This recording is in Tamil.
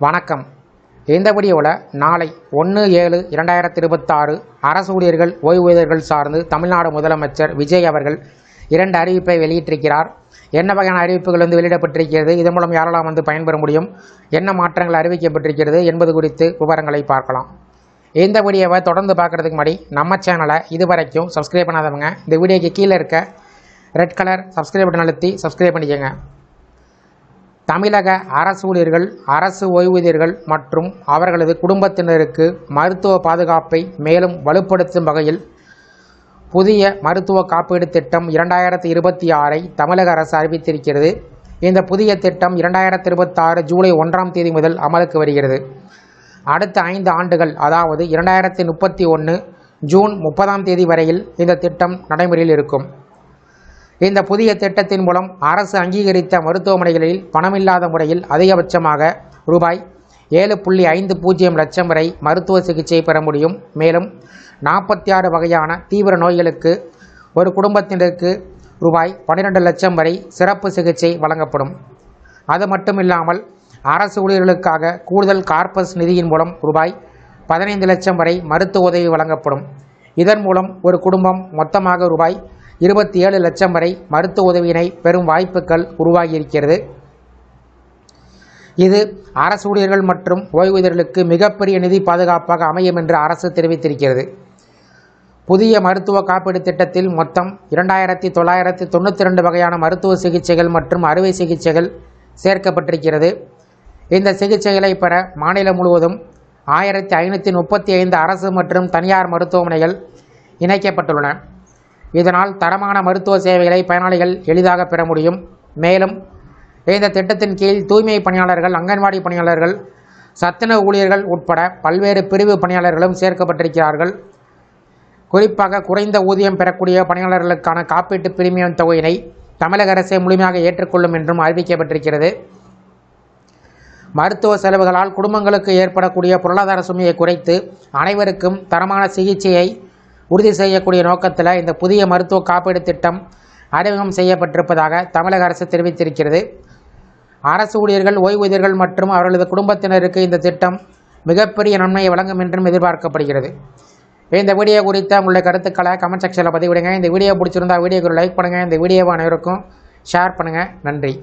வணக்கம். இந்த வீடியோவில் நாளை 1/7/2026 அரசு ஊழியர்கள் ஓய்வூதியர்கள் சார்ந்து தமிழ்நாடு முதலமைச்சர் விஜய் அவர்கள் 2 அறிவிப்பை வெளியிட்டிருக்கிறார். என்ன வகையான அறிவிப்புகள் வெளியிடப்பட்டிருக்கிறது, இதன் மூலம் யாரெல்லாம் பயன்பெற முடியும், என்ன மாற்றங்கள் அறிவிக்கப்பட்டிருக்கிறது என்பது குறித்து விவரங்களை பார்க்கலாம். இந்த வீடியோவை தொடர்ந்து பார்க்குறதுக்கு முன்னாடி நம்ம சேனலை இதுவரைக்கும் சப்ஸ்கிரைப் பண்ணாதவங்க இந்த வீடியோக்கு கீழே இருக்க ரெட் கலர் சப்ஸ்கிரைப் பட்டன் அழுத்தி சப்ஸ்கிரைப் பண்ணிக்கோங்க. தமிழக அரசு ஊழியர்கள், அரசு ஓய்வூதியர்கள் மற்றும் அவர்களது குடும்பத்தினருக்கு மருத்துவ பாதுகாப்பை மேலும் வலுப்படுத்தும் வகையில் புதிய மருத்துவ காப்பீடு திட்டம் 2026 தமிழக அரசு அறிவித்திருக்கிறது. இந்த புதிய திட்டம் 2026 ஜூலை 1ஆம் தேதி முதல் அமலுக்கு வருகிறது. அடுத்த 5 ஆண்டுகள், அதாவது 2031 ஜூன் 30ஆம் தேதி வரையில் இந்த திட்டம் நடைமுறையில் இருக்கும். இந்த புதிய திட்டத்தின் மூலம் அரசு அங்கீகரித்த மருத்துவமனைகளில் பணமில்லாத முறையில் அதிகபட்சமாக ரூபாய் 7.50 லட்சம் வரை மருத்துவ சிகிச்சை பெற முடியும். மேலும் 46 வகையான தீவிர நோய்களுக்கு ஒரு குடும்பத்தினருக்கு ரூபாய் 12 லட்சம் வரை சிறப்பு சிகிச்சை வழங்கப்படும். அது மட்டுமில்லாமல் அரசு ஊழியர்களுக்காக கூடுதல் கார்பஸ் நிதியின் மூலம் ரூபாய் 15 லட்சம் வரை மருத்துவ உதவி வழங்கப்படும். இதன் மூலம் ஒரு குடும்பம் மொத்தமாக ரூபாய் 27 லட்சம் வரை மருத்துவ உதவியினை பெறும் வாய்ப்புகள் உருவாகியிருக்கிறது. இது அரசு ஊழியர்கள் மற்றும் ஓய்வூதியர்களுக்கு மிகப்பெரிய நிதி பாதுகாப்பாக அமையும் என்று அரசு தெரிவித்திருக்கிறது. புதிய மருத்துவ காப்பீடு திட்டத்தில் மொத்தம் 2992 வகையான மருத்துவ சிகிச்சைகள் மற்றும் அறுவை சிகிச்சைகள் சேர்க்கப்பட்டிருக்கிறது. இந்த சிகிச்சைகளை பெற மாநிலம் முழுவதும் 1535 அரசு மற்றும் தனியார் மருத்துவமனைகள் இணைக்கப்பட்டுள்ளன. இதனால் தரமான மருத்துவ சேவைகளை பயனாளிகள் எளிதாக பெற முடியும். மேலும் இந்த திட்டத்தின் கீழ் தூய்மை பணியாளர்கள், அங்கன்வாடி பணியாளர்கள், சத்துணவு ஊழியர்கள் உட்பட பல்வேறு பிரிவு பணியாளர்களும் சேர்க்கப்பட்டிருக்கிறார்கள். குறிப்பாக குறைந்த ஊதியம் பெறக்கூடிய பணியாளர்களுக்கான காப்பீட்டு பிரீமியம் தொகையினை தமிழக அரசே முழுமையாக ஏற்றுக்கொள்ளும் என்றும் அறிவிக்கப்பட்டிருக்கிறது. மருத்துவ செலவுகளால் குடும்பங்களுக்கு ஏற்படக்கூடிய பொருளாதார சுமையை குறைத்து அனைவருக்கும் தரமான சிகிச்சையை உறுதி செய்யக்கூடிய நோக்கத்தில் இந்த புதிய மருத்துவ காப்பீடு திட்டம் அறிமுகம் செய்யப்பட்டிருப்பதாக தமிழக அரசு தெரிவித்திருக்கிறது. அரசு ஊழியர்கள், ஓய்வூதியர்கள் மற்றும் அவர்களது குடும்பத்தினருக்கு இந்த திட்டம் மிகப்பெரிய நன்மையை வழங்கும் என்றும் எதிர்பார்க்கப்படுகிறது. இந்த வீடியோ குறித்த உங்களுடைய கருத்துக்களை கமெண்ட் செக்ஷனில் பதிவிடுங்க. இந்த வீடியோ பிடிச்சிருந்தால் வீடியோக்கு லைக் பண்ணுங்கள். இந்த வீடியோவை அனைவருக்கும் ஷேர் பண்ணுங்கள். நன்றி.